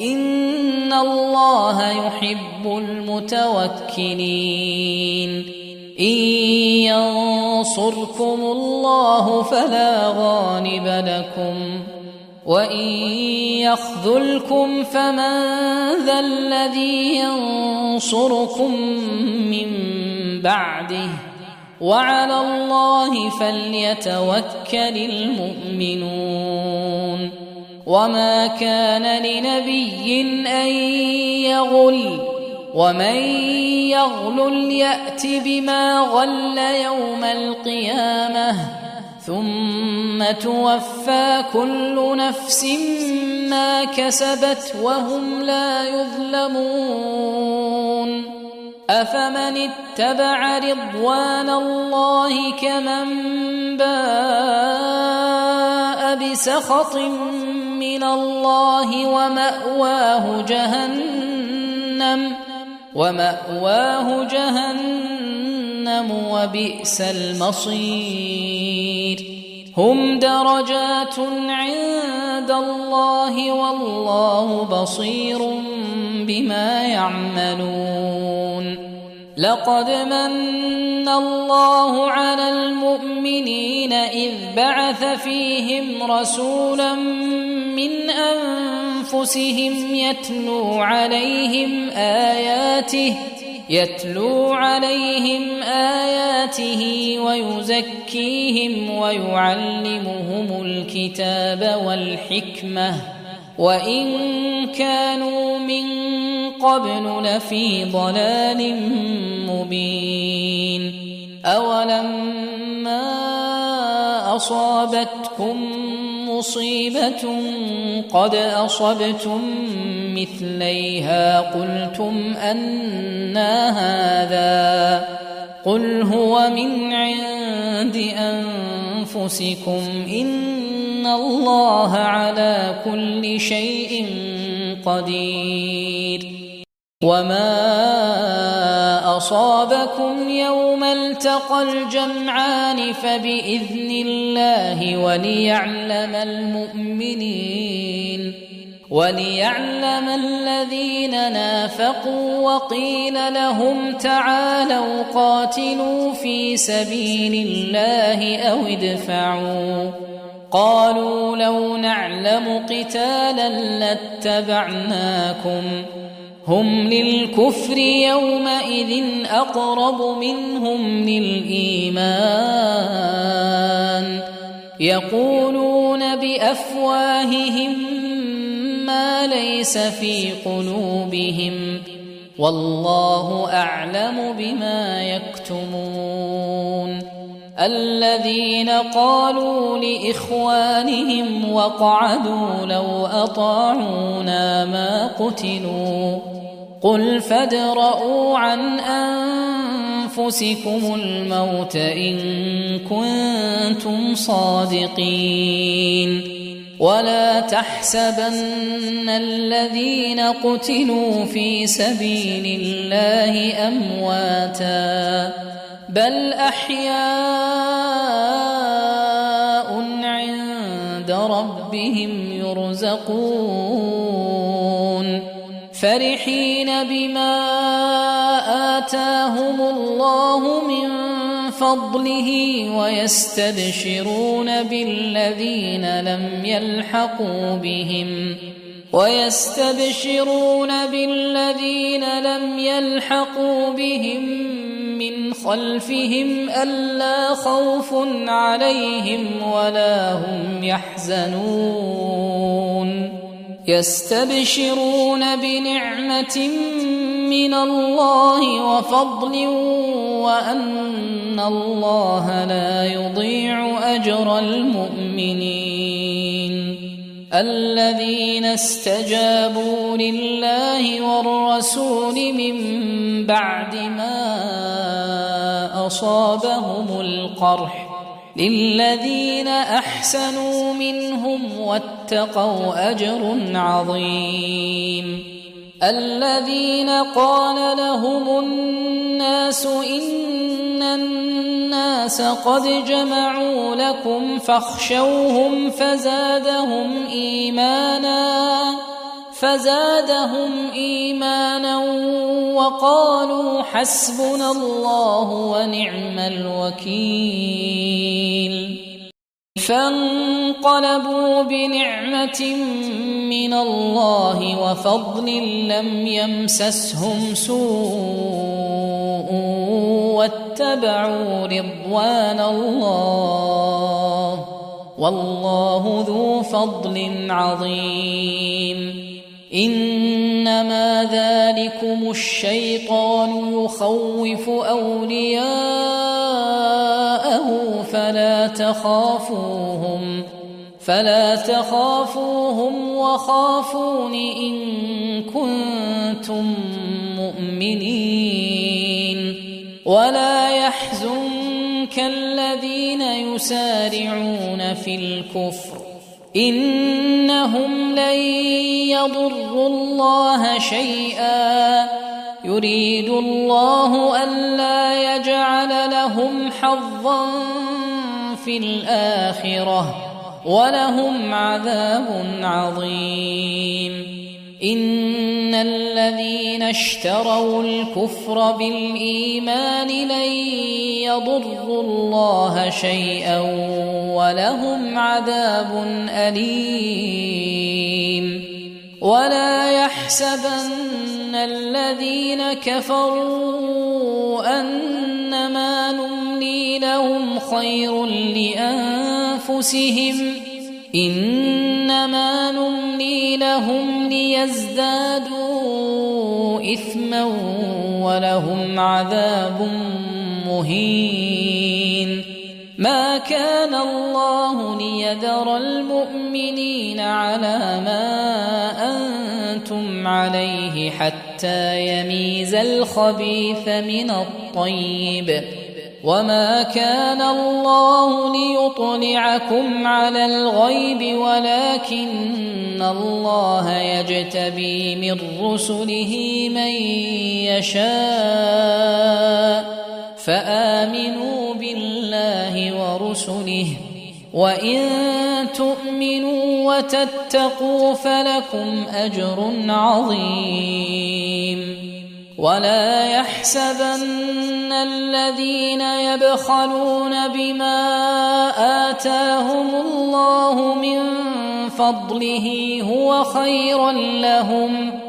إن الله يحب المتوكلين. إن ينصركم الله فلا غالب لكم، وإن يخذلكم فمن ذا الذي ينصركم من بعده، وعلى الله فليتوكل المؤمنون. وما كان لنبي أن يغل، ومن يغلل يأت بما غل يوم القيامة، ثم توفى كل نفس ما كسبت وهم لا يظلمون. أفمن اتبع رضوان الله كمن باء بسخط من الله ومأواه جهنم وبئس المصير. هم درجات عند الله والله بصير بما يعملون. لقد من الله على المؤمنين إذ بعث فيهم رسولا من أنفسهم يتلو عليهم آياته ويزكيهم ويعلمهم الكتاب والحكمة، وإن كانوا من قبل لفي ضلال مبين. أولما أصابتكم مصيبة قد أصبتم مثليها قلتم أنى هذا، قل هو من عند أنفسكم إن الله على كل شيء قدير. وما أصابكم يوم التقى الجمعان فبإذن الله وليعلم الذين نافقوا، وقيل لهم تعالوا قاتلوا في سبيل الله أو ادفعوا، قالوا لو نعلم قتالا لاتبعناكم، هم للكفر يومئذ أقرب منهم للإيمان، يقولون بأفواههم ما ليس في قلوبهم، والله أعلم بما يكتمون. الذين قالوا لإخوانهم وقعدوا لو أطاعونا ما قتلوا، قل فادرءوا عن أنفسكم الموت إن كنتم صادقين. ولا تحسبن الذين قتلوا في سبيل الله أمواتا، بل أحياء عند ربهم يرزقون، فرحين بما آتاهم الله من فضله ويستبشرون بالذين لم يلحقوا بهم من خلفهم ألا خوف عليهم ولا هم يحزنون، يستبشرون بنعمة من الله وفضل وأن الله لا يضيع أجر المؤمنين. الذين استجابوا لله والرسول من بعد ما أصابهم القرح، للذين أحسنوا منهم واتقوا أجر عظيم. الذين قال لهم الناس إن الناس قد جمعوا لكم فاخشوهم فزادهم إيمانا وقالوا حسبنا الله ونعم الوكيل. فانقلبوا بنعمة من الله وفضل لم يمسسهم سوء واتبعوا رضوان الله والله ذو فضل عظيم. إنما ذلكم الشيطان يخوف أولياءه فلا تخافوهم وخافون إن كنتم مؤمنين. ولا يحزنك الذين يسارعون في الكفر إنهم لن يضروا الله شيئا يريد الله ألا يجعل لهم حظا في الآخرة ولهم عذاب عظيم. إن الذين اشتروا الكفر بالإيمان لن يضروا الله شيئا ولهم عذاب أليم. ولا يحسبن الذين كفروا أنما نملي لهم خير لأنفسهم إنما نملي لهم ليزدادوا إثما ولهم عذاب مهين. ما كان الله ليذر المؤمنين على ما أنتم عليه حتى يميز الخبيث من الطيب وما كان الله ليطلعكم على الغيب ولكن الله يجتبي من رسله من يشاء فآمنوا بالله ورسله وإن تؤمنوا وتتقوا فلكم أجر عظيم. ولا يحسبن الذين يبخلون بما آتاهم الله من فضله هو خيرا لهم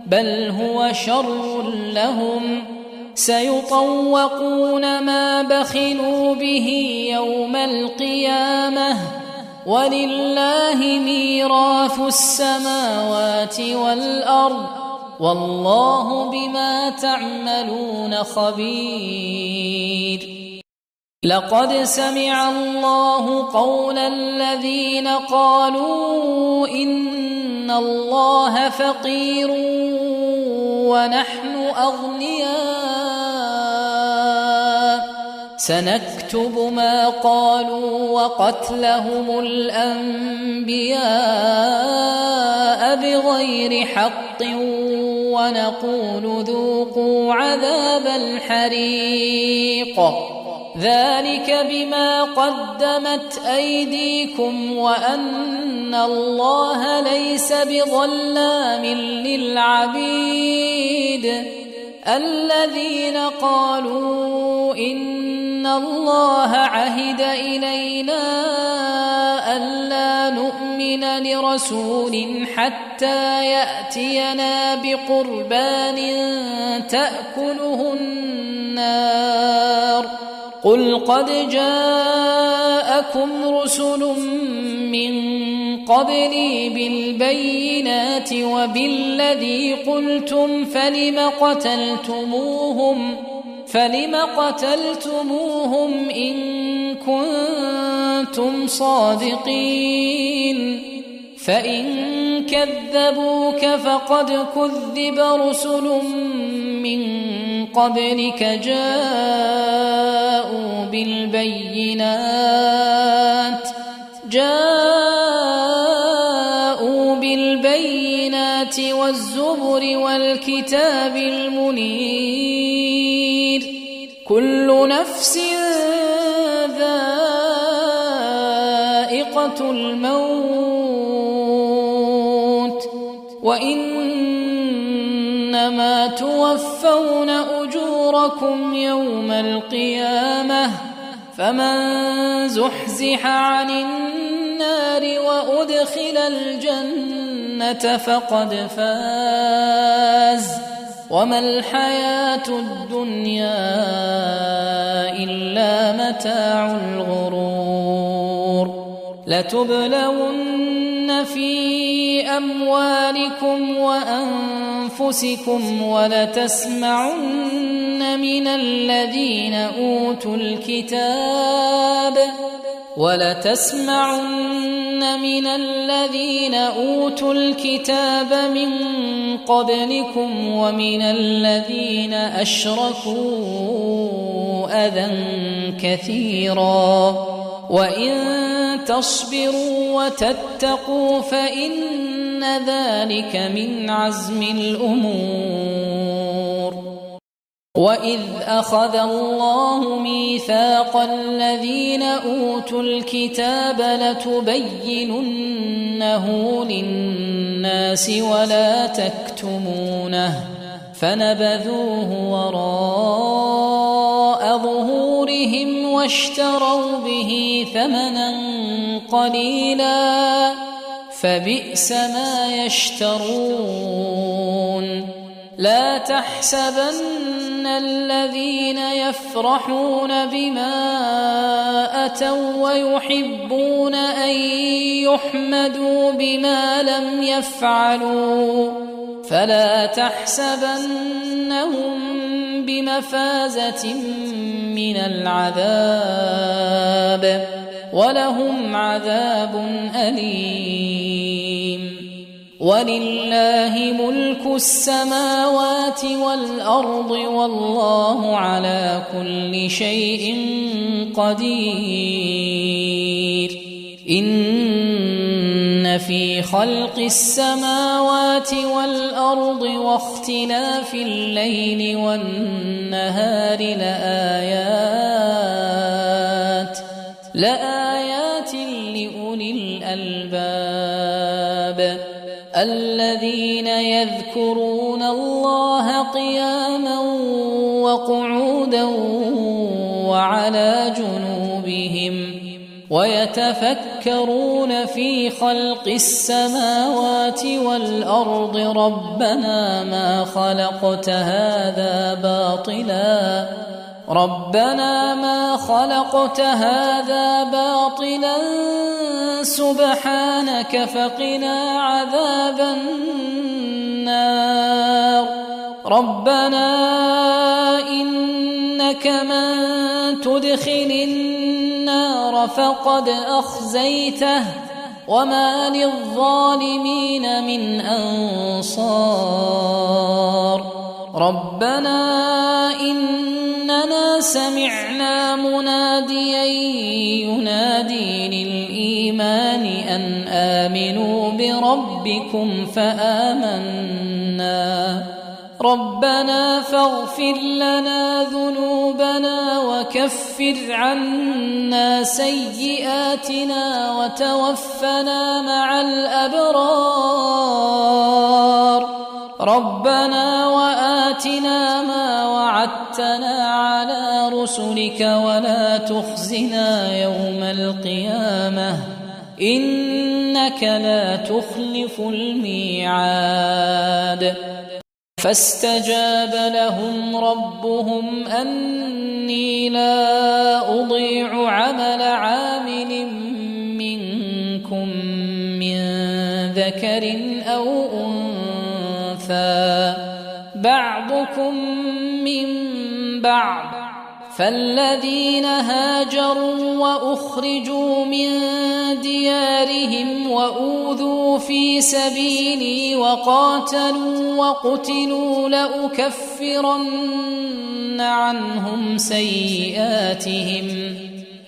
بل هو شر لهم سيطوقون ما بخلوا به يوم القيامة ولله ميراث السماوات والأرض والله بما تعملون خبير. لقد سمع الله قول الذين قالوا إن الله فقير ونحن أغنياء سنكتب ما قالوا وقتلهم الأنبياء بغير حق ونقول ذوقوا عذاب الحريق ذلك بما قدمت أيديكم وأن الله ليس بظلام للعبيد. الذين قالوا إن الله عهد إلينا ألا نؤمن لرسول حتى يأتينا بقربان تأكله النار قل قد جاءكم رسل من قبلي بالبينات وبالذي قلتم فلم قتلتموهم إن كنتم صادقين فإن كذبوك فقد كذب رسل من قبلك جاءوا بالبينات والزبر والكتاب المنير كل نفس ذائقة الموت وإنما توفون أجوركم يوم القيامة فمن زحزح عن النار وأدخل الجنة فقد فاز وما الحياة الدنيا إلا متاع الغرور لتبلون في أموالكم وأنفسكم ولتسمعن من الذين أوتوا الكتاب من قبلكم ومن الذين أشركوا أذى كثيرا وإن تصبروا وتتقوا فإن ذلك من عزم الأمور وإذ أخذ الله ميثاق الذين أوتوا الكتاب لتبيننه للناس ولا تكتمونه فنبذوه وراء ظهورهم واشتروا به ثمنا قليلا فبئس ما يشترون لا تحسبن الذين يفرحون بما أتوا ويحبون أن يحمدوا بما لم يفعلوا فلا تحسبنهم بمفازة من العذاب ولهم عذاب أليم ولله ملك السماوات والأرض والله على كل شيء قدير إن في خلق السماوات والأرض واختلاف الليل والنهار لآيات لأولي الألباب الذين يذكرون الله قياما وقعودا وعلى جنوبهم ويتفكرون في خلق السماوات والأرض ربنا ما خلقت هذا باطلا سبحانك فقنا عذاب النار ربنا إنك من تدخل النار فقد أخزيته وما للظالمين من أنصار ربنا إننا سمعنا مناديا ينادي للإيمان أن آمنوا بربكم فآمنا ربنا فاغفر لنا ذنوبنا وكفر عنا سيئاتنا وتوفنا مع الأبرار ربنا وآتنا ما وعدتنا على رسلك ولا تخزنا يوم القيامة إنك لا تخلف الميعاد فاستجاب لهم ربهم أني لا أضيع عمل عامل منكم من ذكر أو أنثى بعضكم من بعض فالذين هاجروا وأخرجوا من ديارهم وأوذوا في سبيلي وقاتلوا وقتلوا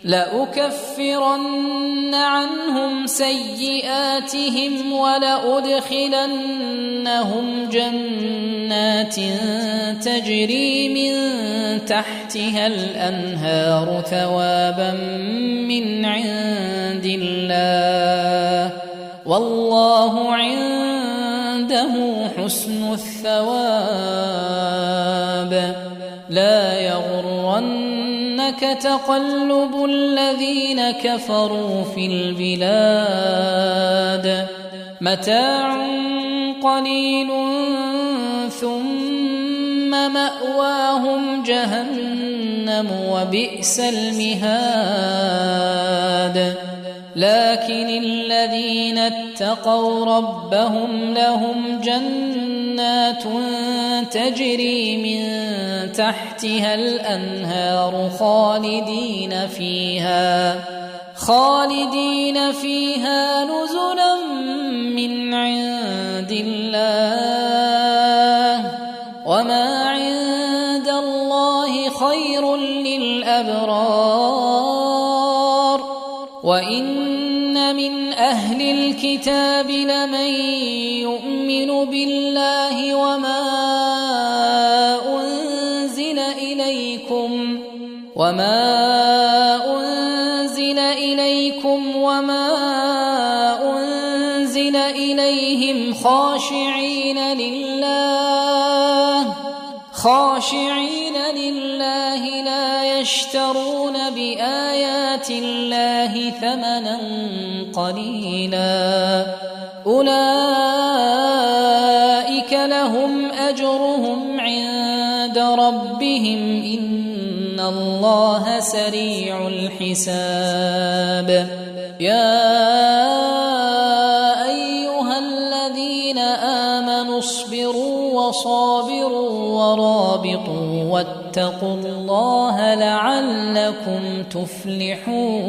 لأكفرن عنهم سيئاتهم ولأدخلنهم جنات تجري من تحتها الأنهار ثوابا من عند الله والله عنده حسن الثواب. لا يغرنك تقلب الذين كفروا في البلاد متاع قليل ثم مأواهم جهنم وبئس المهاد. لكن الذين اتقوا ربهم لهم جنات تجري من تحتها الأنهار خالدين فيها نزلا من عند الله وما عند الله خير للأبرار. وإن من أهل الكتاب لمن يؤمن بالله وما أنزل إليكم وما أنزل إليهم خاشعين لله لا يشترون بآيات الله ثمنا قليلا أولئك لهم أجرهم عند ربهم إن الله سريع الحساب. يا أيها الذين آمنوا اصبروا وصابروا ورابطوا واتقوا الله لعلكم تفلحون.